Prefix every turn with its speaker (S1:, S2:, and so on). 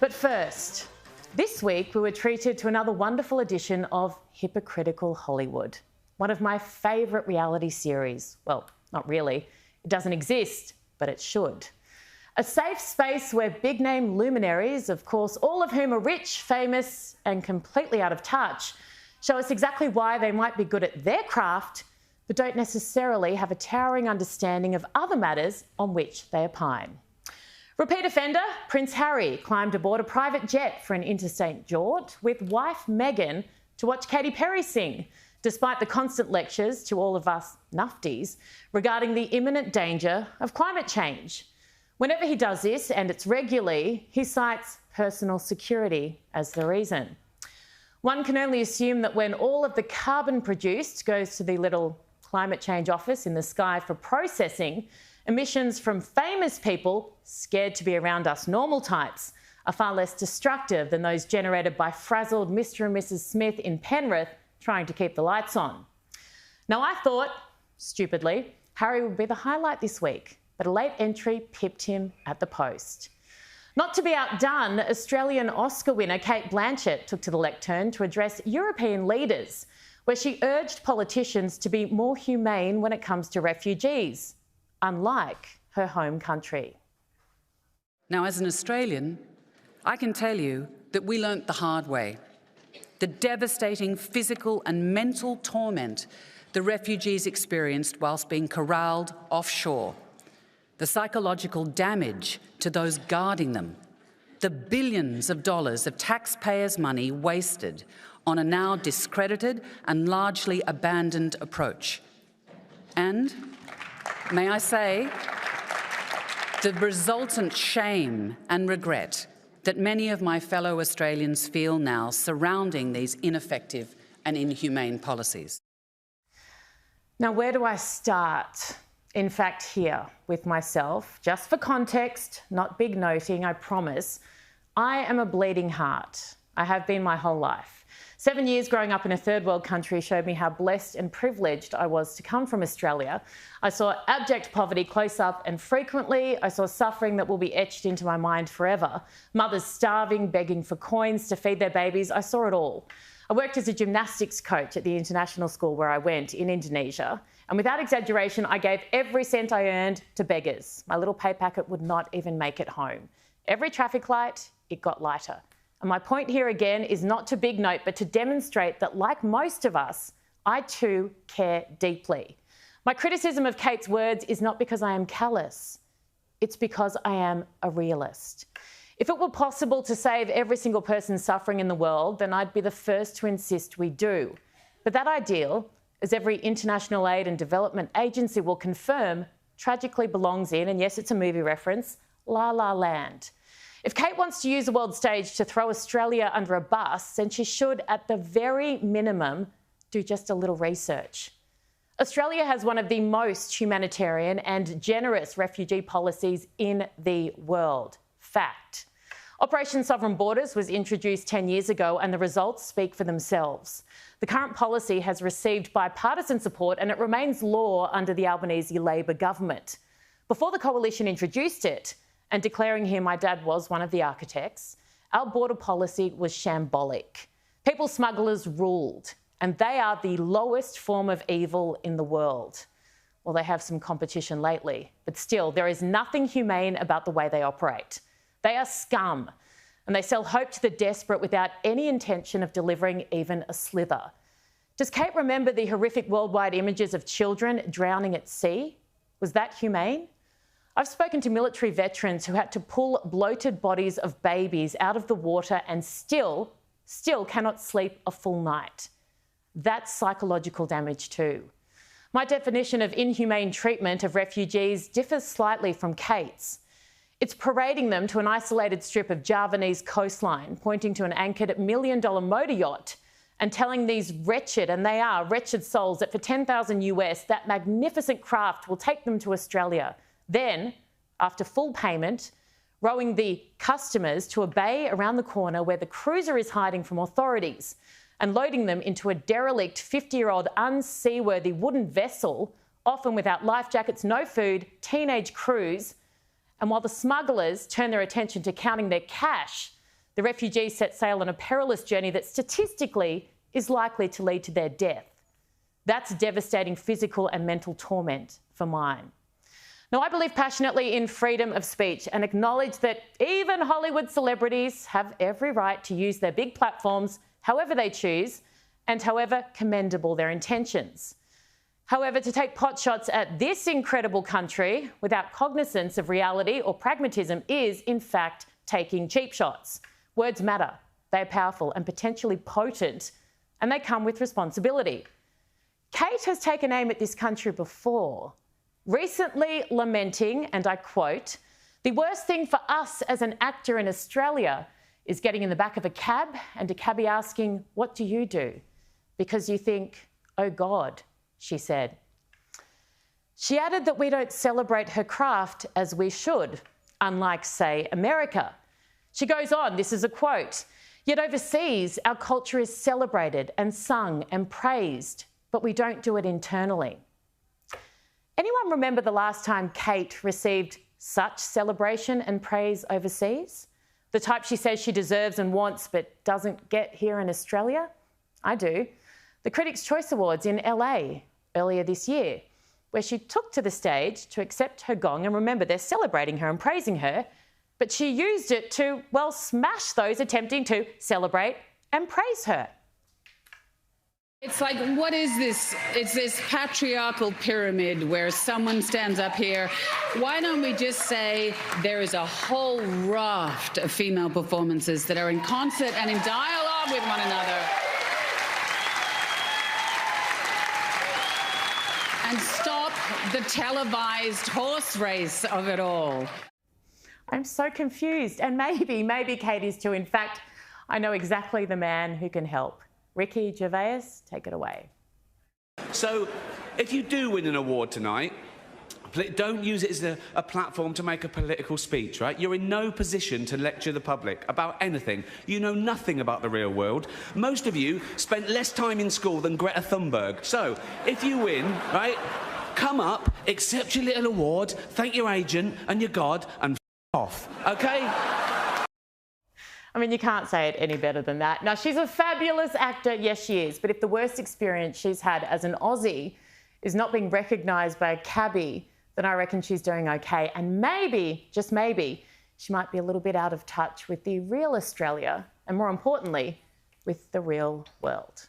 S1: But first, this week we were treated to another wonderful edition of Hypocritical Hollywood, one of my favourite reality series. Well, not really. It doesn't exist, but it should. A safe space where big-name luminaries, of course, all of whom are rich, famous and completely out of touch, show us exactly why they might be good at their craft, but don't necessarily have a towering understanding of other matters on which they opine. Repeat offender Prince Harry climbed aboard a private jet for an interstate jaunt with wife Meghan to watch Katy Perry sing, despite the constant lectures to all of us nufties regarding the imminent danger of climate change. Whenever he does this, and it's regularly, he cites personal security as the reason. One can only assume that when all of the carbon produced goes to the little climate change office in the sky for processing, emissions from famous people scared to be around us normal types are far less destructive than those generated by frazzled Mr. and Mrs. Smith in Penrith trying to keep the lights on. Now, I thought, stupidly, Harry would be the highlight this week, but a late entry pipped him at the post. Not to be outdone, Australian Oscar winner Cate Blanchett took to the lectern to address European leaders, where she urged politicians to be more humane when it comes to refugees, unlike her home country.
S2: Now, as an Australian, I can tell you that we learnt the hard way. The devastating physical and mental torment the refugees experienced whilst being corralled offshore, the psychological damage to those guarding them, the billions of dollars of taxpayers' money wasted on a now discredited and largely abandoned approach. And, may I say, the resultant shame and regret that many of my fellow Australians feel now surrounding these ineffective and inhumane policies.
S1: Now, where do I start? In fact, here with myself, just for context, not big noting, I promise, I am a bleeding heart. I have been my whole life. 7 years growing up in a third world country showed me how blessed and privileged I was to come from Australia. I saw abject poverty close up and frequently. I saw suffering that will be etched into my mind forever. Mothers starving, begging for coins to feed their babies. I saw it all. I worked as a gymnastics coach at the international school where I went in Indonesia. And without exaggeration, I gave every cent I earned to beggars. My little pay packet would not even make it home. Every traffic light, it got lighter. And my point here again is not to big note, but to demonstrate that, like most of us, I too care deeply. My criticism of Kate's words is not because I am callous. It's because I am a realist. If it were possible to save every single person suffering in the world, then I'd be the first to insist we do. But that ideal, as every international aid and development agency will confirm, tragically belongs in, and yes, it's a movie reference, La La Land. If Kate wants to use the world stage to throw Australia under a bus, then she should, at the very minimum, do just a little research. Australia has one of the most humanitarian and generous refugee policies in the world. Fact. Operation Sovereign Borders was introduced 10 years ago and the results speak for themselves. The current policy has received bipartisan support and it remains law under the Albanese Labor government. Before the coalition introduced it, and declaring here my dad was one of the architects, our border policy was shambolic. People smugglers ruled, and they are the lowest form of evil in the world. Well, they have some competition lately, but still, there is nothing humane about the way they operate. They are scum, and they sell hope to the desperate without any intention of delivering even a slither. Does Kate remember the horrific worldwide images of children drowning at sea? Was that humane? I've spoken to military veterans who had to pull bloated bodies of babies out of the water and still cannot sleep a full night. That's psychological damage too. My definition of inhumane treatment of refugees differs slightly from Kate's. It's parading them to an isolated strip of Javanese coastline, pointing to an anchored $1 million motor yacht and telling these wretched, and they are wretched souls, that for $10,000 US, that magnificent craft will take them to Australia. Then, after full payment, rowing the customers to a bay around the corner where the cruiser is hiding from authorities and loading them into a derelict 50-year-old unseaworthy wooden vessel, often without life jackets, no food, teenage crews. And while the smugglers turn their attention to counting their cash, The refugees set sail on a perilous journey that statistically is likely to lead to their death. That's devastating physical and mental torment for mine. Now, I believe passionately in freedom of speech and acknowledge that even Hollywood celebrities have every right to use their big platforms however they choose and however commendable their intentions. However, to take potshots at this incredible country without cognizance of reality or pragmatism is, in fact, taking cheap shots. Words matter. They are powerful and potentially potent, and they come with responsibility. Cate has taken aim at this country before, recently lamenting, and I quote, "The worst thing for us as an actor in Australia is getting in the back of a cab and a cabbie asking, 'What do you do?' Because you think, 'Oh God,'" she said. She added that we don't celebrate her craft as we should, unlike, say, America. She goes on, this is a quote, "Yet overseas, our culture is celebrated and sung and praised, but we don't do it internally." Anyone remember the last time Cate received such celebration and praise overseas? The type she says she deserves and wants but doesn't get here in Australia? I do. The Critics' Choice Awards in LA earlier this year, where she took to the stage to accept her gong, and remember, they're celebrating her and praising her, but she used it to, well, smash those attempting to celebrate and praise her.
S2: It's like, what is this? It's this patriarchal pyramid where someone stands up here. Why don't we just say there is a whole raft of female performances that are in concert and in dialogue with one another? And stop the televised horse race of it all.
S1: I'm so confused, and maybe Cate is too. In fact, I know exactly the man who can help. Ricky Gervais, take it away.
S3: So, if you do win an award tonight, don't use it as a platform to make a political speech, right? You're in no position to lecture the public about anything. You know nothing about the real world. Most of you spent less time in school than Greta Thunberg. So, if you win, right, come up, accept your little award, thank your agent and your God, and off, okay?
S1: I mean, you can't say it any better than that. Now, she's a fabulous actor, yes, she is, but if the worst experience she's had as an Aussie is not being recognised by a cabbie, then I reckon she's doing okay. And maybe, just maybe, she might be a little bit out of touch with the real Australia and, more importantly, with the real world.